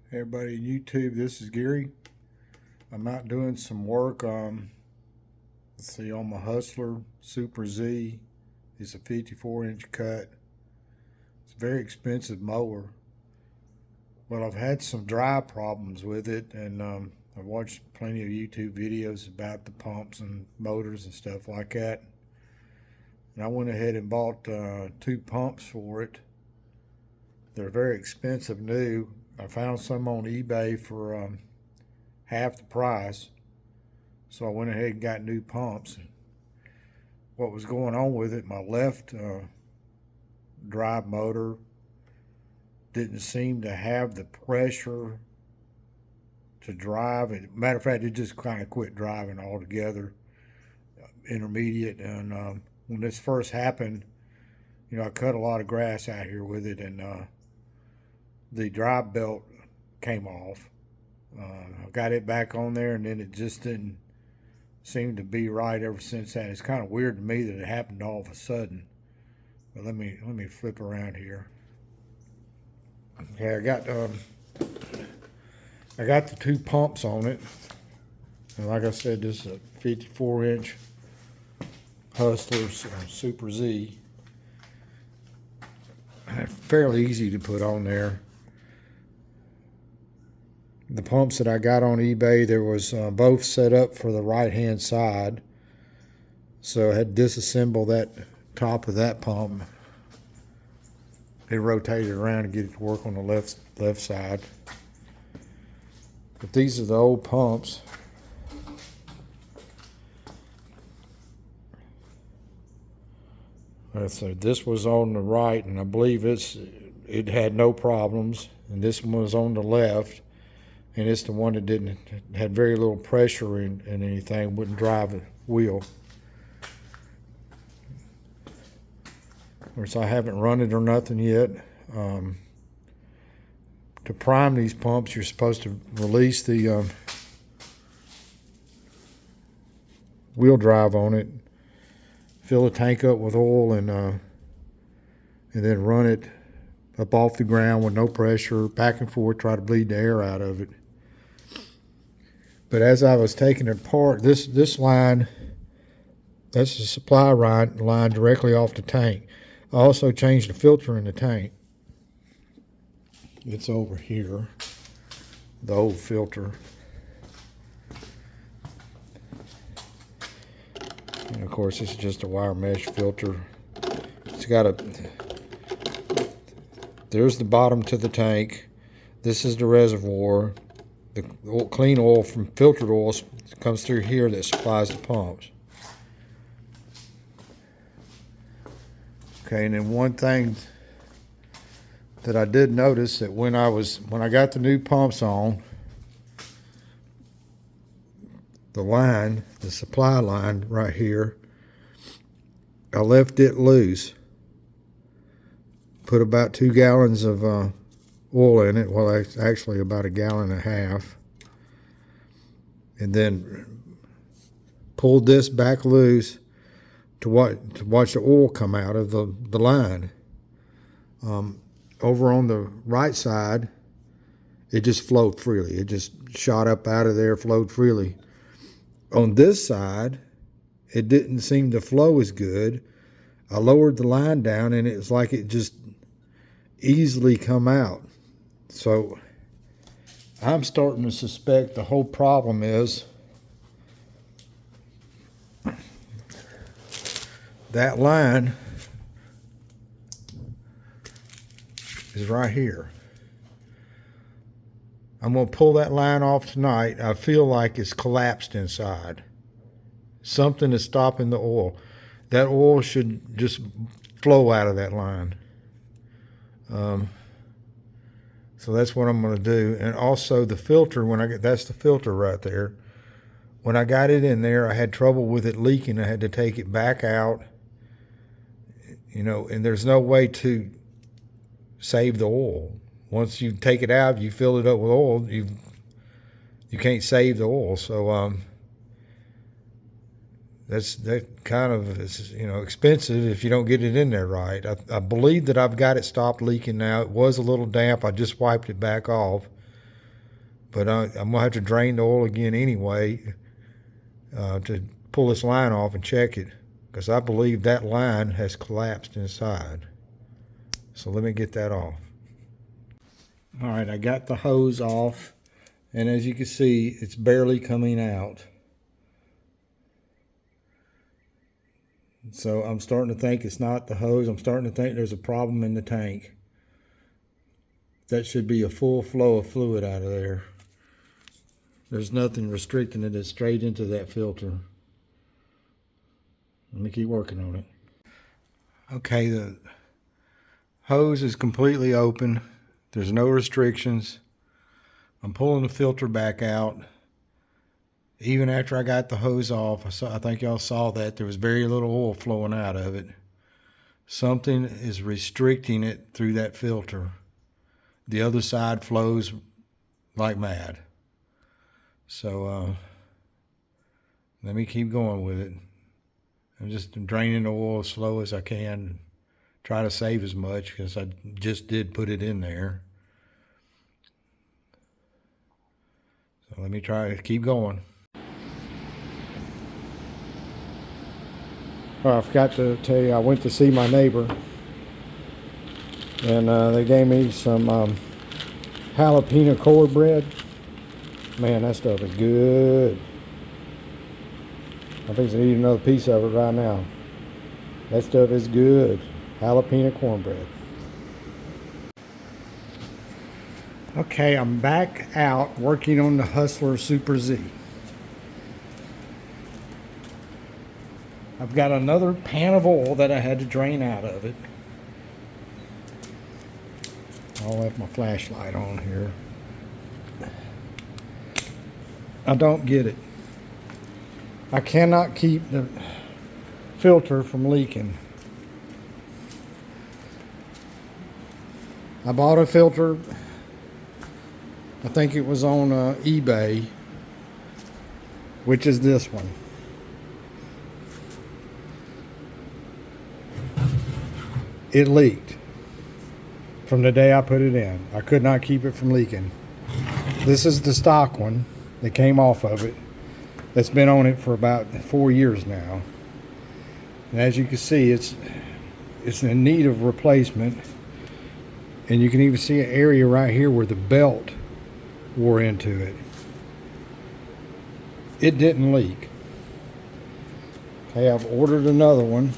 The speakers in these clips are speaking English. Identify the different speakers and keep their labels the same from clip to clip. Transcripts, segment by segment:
Speaker 1: Hey everybody on YouTube, this is Gary. I'm out doing some work let's see, on my Husler Super Z. It's a 54-inch cut. It's a very expensive mower, but I've had some dry problems with it, and I've watched plenty of YouTube videos about the pumps and motors and stuff like that. And I went ahead and bought two pumps for it. They're very expensive new. I found some on eBay for half the price, so I went ahead and got new pumps. What was going on with it, my left drive motor didn't seem to have the pressure to drive. Matter of fact, it just kind of quit driving altogether, intermediate. And when this first happened, I cut a lot of grass out here with it, and the drive belt came off. I got it back on there, and then it just didn't seem to be right ever since that. It's kind of weird to me that it happened all of a sudden. But let me flip around here. Okay, I got the two pumps on it, and like I said, this is a 54-inch Hustler Super Z. Fairly easy to put on there. The pumps that I got on eBay, there was both set up for the right-hand side, so I had to disassemble that top of that pump. It rotated around to get it to work on the left side. But these are the old pumps. So this was on the right, and I believe it had no problems, and this one was on the left. And it's the one that had very little pressure in anything, wouldn't drive a wheel. Of course, I haven't run it or nothing yet. To prime these pumps, you're supposed to release the wheel drive on it, fill the tank up with oil, and then run it up off the ground with no pressure, back and forth, try to bleed the air out of it. But as I was taking it apart, this line, that's the supply line directly off the tank. I also changed the filter in the tank. It's over here, the old filter. And of course, this is just a wire mesh filter. There's the bottom to the tank. This is the reservoir. The clean oil from filtered oil comes through here that supplies the pumps. Okay, and then one thing that I did notice, that when I got the new pumps on, the supply line right here, I left it loose. Put about 2 gallons of oil in it. Well, it's actually about 1.5 gallons. And then pulled this back loose to watch the oil come out of the line. Over on the right side, it just flowed freely. It just shot up out of there, flowed freely. On this side, it didn't seem to flow as good. I lowered the line down, and it was like it just easily come out. So I'm starting to suspect the whole problem is that line is right here. I'm going to pull that line off tonight. I feel like it's collapsed inside. Something is stopping the oil. That oil should just flow out of that line. So that's what I'm going to do. And also the filter, that's the filter right there. When I got it in there, I had trouble with it leaking. I had to take it back out, and there's no way to save the oil. Once you take it out, you fill it up with oil, you can't save the oil. So that kind of is expensive if you don't get it in there right. I believe that I've got it stopped leaking now. It was a little damp. I just wiped it back off. but I'm going to have to drain the oil again anyway to pull this line off and check it, because I believe that line has collapsed inside. So let me get that off. All right, I got the hose off, and as you can see, it's barely coming out. So I'm starting to think it's not the hose. I'm starting to think there's a problem in the tank. That should be a full flow of fluid out of there. There's nothing restricting it. It's straight into that filter. Let me keep working on it. Okay, the hose is completely open. There's no restrictions. I'm pulling the filter back out. Even after I got the hose off, I think y'all saw that there was very little oil flowing out of it. Something is restricting it through that filter. The other side flows like mad. So let me keep going with it. I'm just draining the oil as slow as I can. Try to save as much, because I just did put it in there. So let me try to keep going. I forgot to tell you, I went to see my neighbor, and they gave me some jalapeno cornbread. Man, that stuff is good. I think I need another piece of it right now. That stuff is good. Jalapeno cornbread. Okay, I'm back out working on the Husler Super Z. I've got another pan of oil that I had to drain out of it. I'll have my flashlight on here. I don't get it. I cannot keep the filter from leaking. I bought a filter, I think it was on eBay, which is this one. It leaked from the day I put it in. I could not keep it from leaking. This is the stock one that came off of it. That's been on it for about 4 years now. And as you can see, it's in need of replacement. And you can even see an area right here where the belt wore into it. It didn't leak. Okay, I've ordered another one.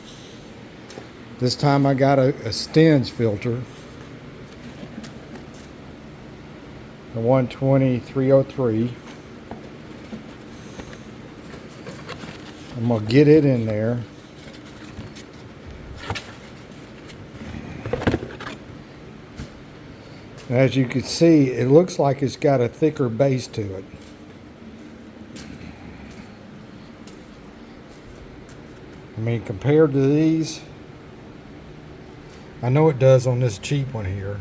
Speaker 1: This time I got a Stens filter, the 120-303. I'm gonna get it in there. As you can see, it looks like it's got a thicker base to it. I mean, compared to these, I know it does on this cheap one here.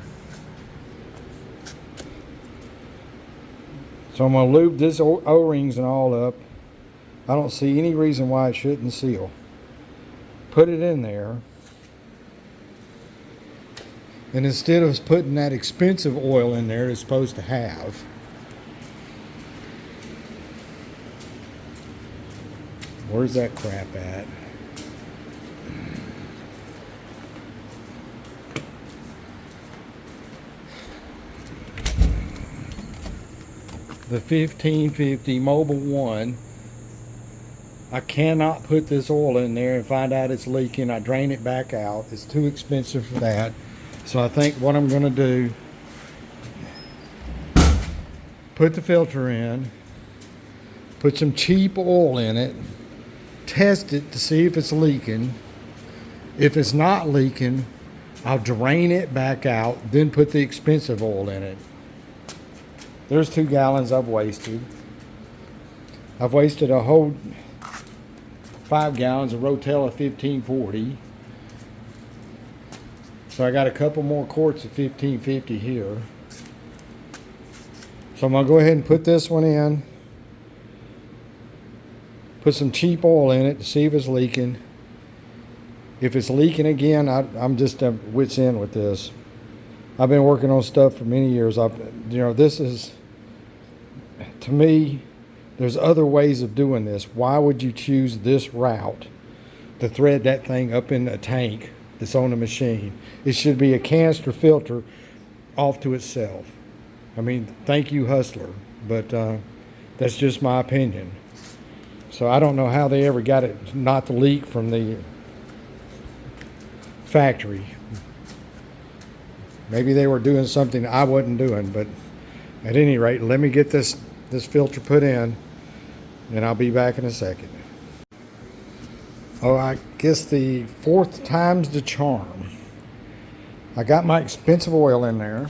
Speaker 1: So I'm going to lube this O-rings and all up. I don't see any reason why it shouldn't seal. Put it in there. And instead of putting that expensive oil in there it's supposed to have, where's that crap at? The 1550 Mobile 1. I cannot put this oil in there and find out it's leaking. I drain it back out. It's too expensive for that. So I think what I'm going to do, put the filter in, put some cheap oil in it, test it to see if it's leaking. If it's not leaking, I'll drain it back out, then put the expensive oil in it. There's 2 gallons I've wasted. I've wasted a whole 5 gallons of Rotella 1540. So I got a couple more quarts of 1550 here. So I'm gonna go ahead and put this one in. Put some cheap oil in it to see if it's leaking. If it's leaking again, I'm just at wit's end with this. I've been working on stuff for many years. This is to me, there's other ways of doing this. Why would you choose this route to thread that thing up in a tank that's on the machine? It should be a canister filter off to itself. I mean, thank you, Husler, but that's just my opinion. So I don't know how they ever got it not to leak from the factory. Maybe they were doing something I wasn't doing, but at any rate, let me get this filter put in, and I'll be back in a second. Oh, I guess the fourth time's the charm. I got my expensive oil in there.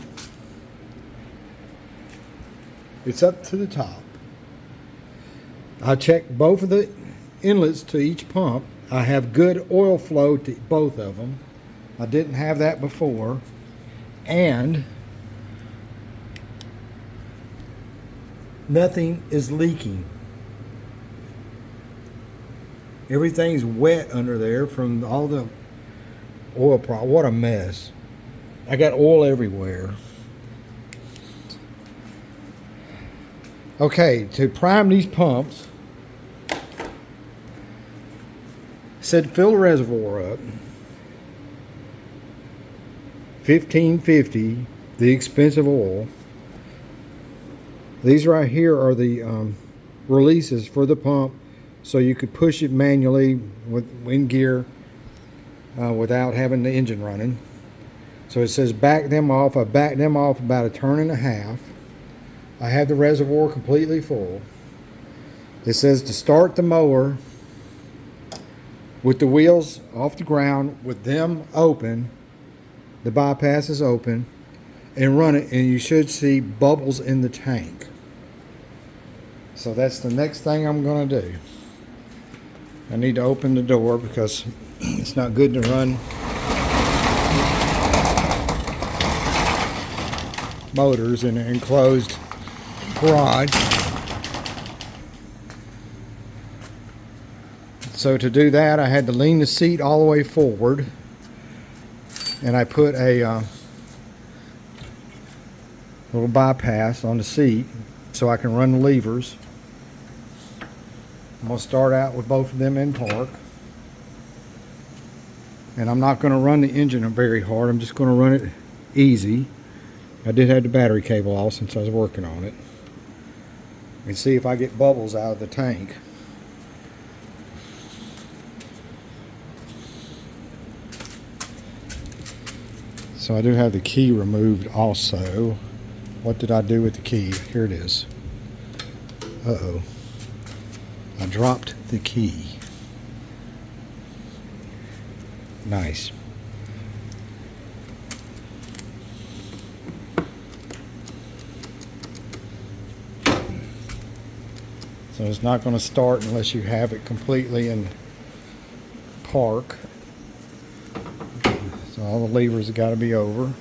Speaker 1: It's up to the top. I checked both of the inlets to each pump. I have good oil flow to both of them. I didn't have that before. And nothing is leaking. Everything's wet under there from all the oil. What a mess. I got oil everywhere. Okay, to prime these pumps, said fill the reservoir up. 1550, the expensive oil. These right here are the releases for the pump, so you could push it manually in gear without having the engine running. So it says back them off. I backed them off about a turn and a half. I have the reservoir completely full. It says to start the mower with the wheels off the ground, with them open, the bypass is open, and run it, and you should see bubbles in the tank. So that's the next thing I'm going to do. I need to open the door because it's not good to run motors in an enclosed garage. So to do that, I had to lean the seat all the way forward, and I put a little bypass on the seat so I can run the levers. I'm going to start out with both of them in park, and I'm not going to run the engine very hard. I'm just going to run it easy. I did have the battery cable off since I was working on it, and see if I get bubbles out of the tank. So I do have the key removed also. What did I do with the key? Here it is. Uh-oh. I dropped the key. Nice. So it's not going to start unless you have it completely in park. So all the levers have got to be over.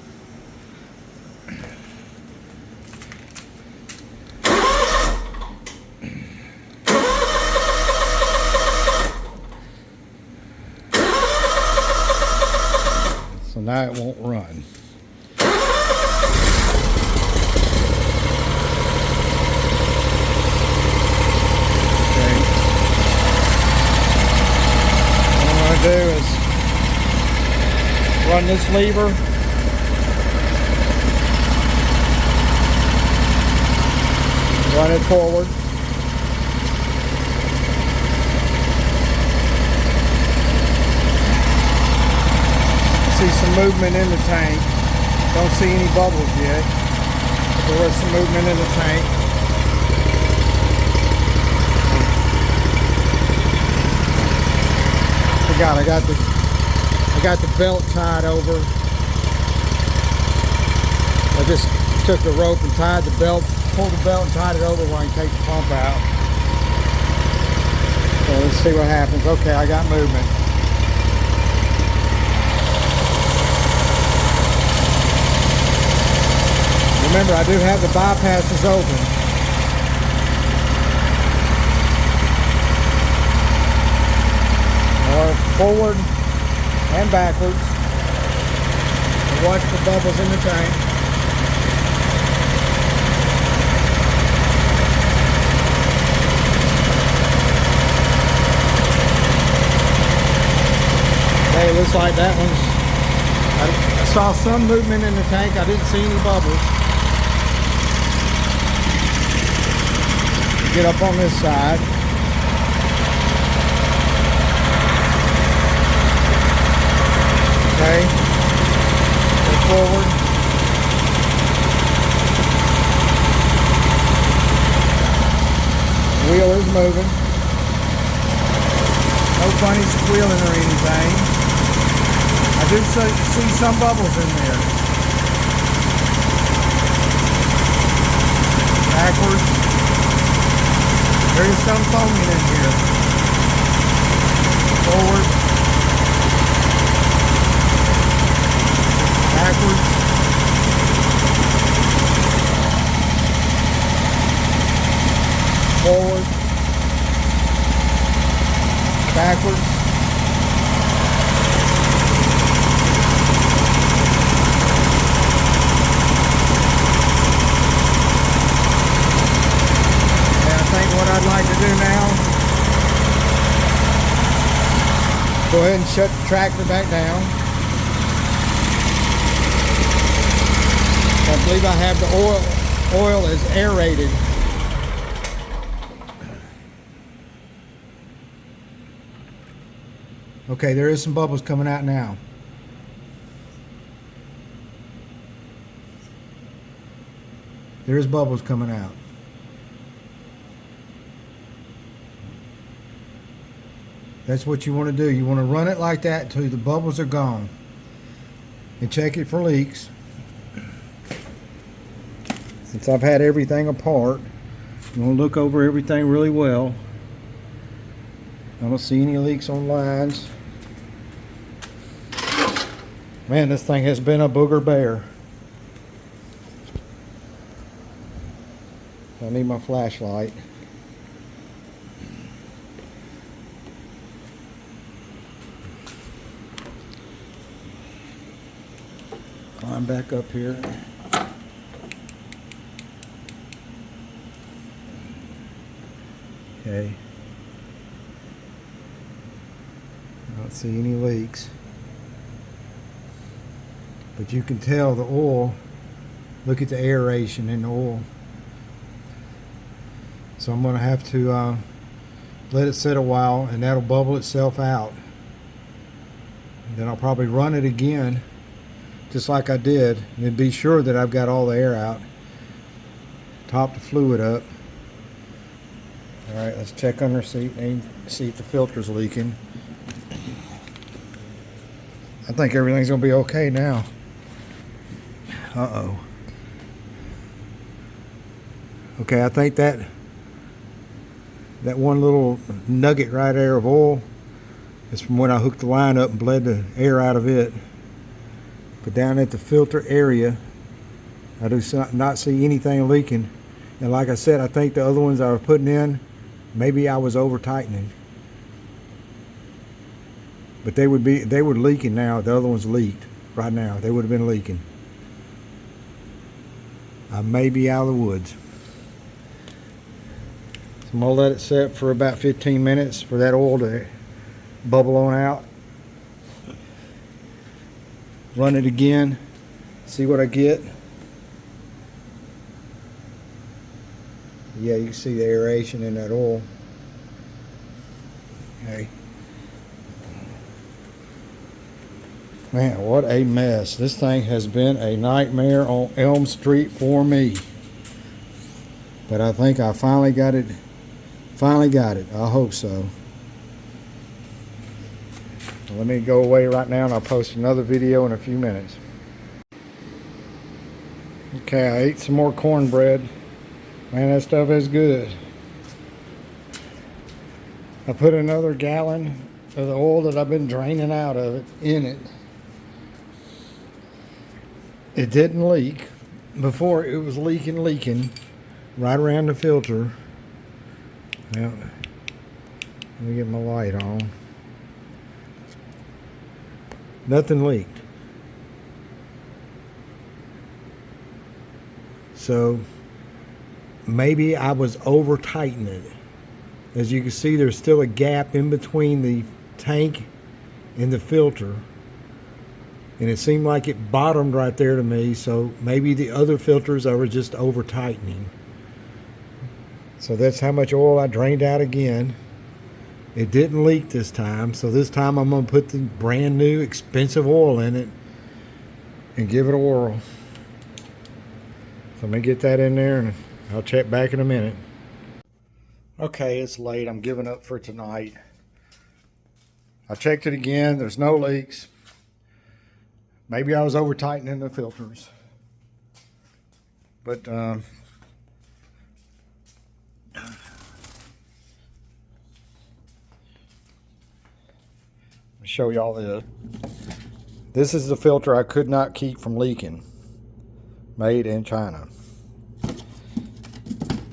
Speaker 1: So now it won't run. Do is run this lever, run it forward, see some movement in the tank. Don't see any bubbles yet. There is some movement in the tank. I got the belt tied over. I just took the rope and tied the belt, pulled the belt and tied it over where I can take the pump out. So let's see what happens. Okay, I got movement. Remember, I do have the bypasses open. Or forward and backwards. Watch the bubbles in the tank. like that one's, I saw some movement in the tank. I didn't see any bubbles. Get up on this side. Okay. Go forward. Wheel is moving. No funny squealing or anything. I do see some bubbles in there. Backwards. There is some foaming in here. Forward. Backwards. Forward. Backwards. What I'd like to do now, go ahead and shut the tractor back down. I believe I have the oil is aerated. Okay, there is some bubbles coming out now. There's bubbles coming out. That's what you want to do. You want to run it like that until the bubbles are gone. And check it for leaks. Since I've had everything apart, you want to look over everything really well. I don't see any leaks on lines. Man, this thing has been a booger bear. I need my flashlight. Climb back up here. Okay. I don't see any leaks. But you can tell the oil, look at the aeration in the oil. So I'm going to have to let it sit a while, and that'll bubble itself out. And then I'll probably run it again, just like I did, and be sure that I've got all the air out. Top the fluid up. Alright, let's check under the seat and see if the filter's leaking. I think everything's going to be okay now. Uh-oh. Okay, I think that one little nugget right there of oil is from when I hooked the line up and bled the air out of it. But down at the filter area, I do not see anything leaking. And like I said, I think the other ones I was putting in, maybe I was over tightening. But they were leaking now. The other ones leaked right now. They would have been leaking. I may be out of the woods. So I'm gonna let it set for about 15 minutes for that oil to bubble on out. Run it again, see what I get. Yeah, you can see the aeration in that oil. Okay. Man, what a mess. This thing has been a nightmare on Elm Street for me. But I think I finally got it. I hope so. Let me go away right now and I'll post another video in a few minutes. Okay, I ate some more cornbread. Man, that stuff is good. I put another gallon of the oil that I've been draining out of it in it. It didn't leak. Before it was leaking right around the filter. Now, let me get my light on. Nothing leaked. So maybe I was over tightening it. As you can see, there's still a gap in between the tank and the filter. and it seemed like it bottomed right there to me. So maybe the other filters I was just over tightening. So that's how much oil I drained out again. It didn't leak this time, so this time I'm going to put the brand new expensive oil in it and give it a whirl. So let me get that in there and I'll check back in a minute. Okay, it's late. I'm giving up for tonight. I checked it again. There's no leaks. Maybe I was over tightening the filters. But show y'all this. This is the filter I could not keep from leaking. Made in China.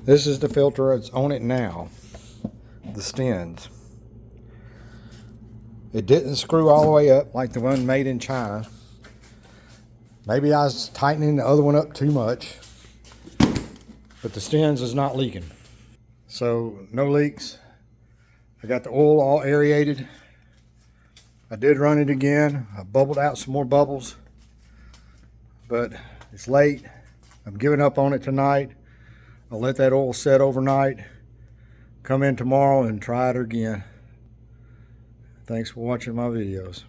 Speaker 1: This is the filter that's on it now. The Stens. It didn't screw all the way up like the one made in China. Maybe I was tightening the other one up too much. But the Stens is not leaking. So no leaks. I got the oil all aerated. I did run it again. I bubbled out some more bubbles, but it's late. I'm giving up on it tonight. I'll let that oil set overnight. Come in tomorrow and try it again. Thanks for watching my videos.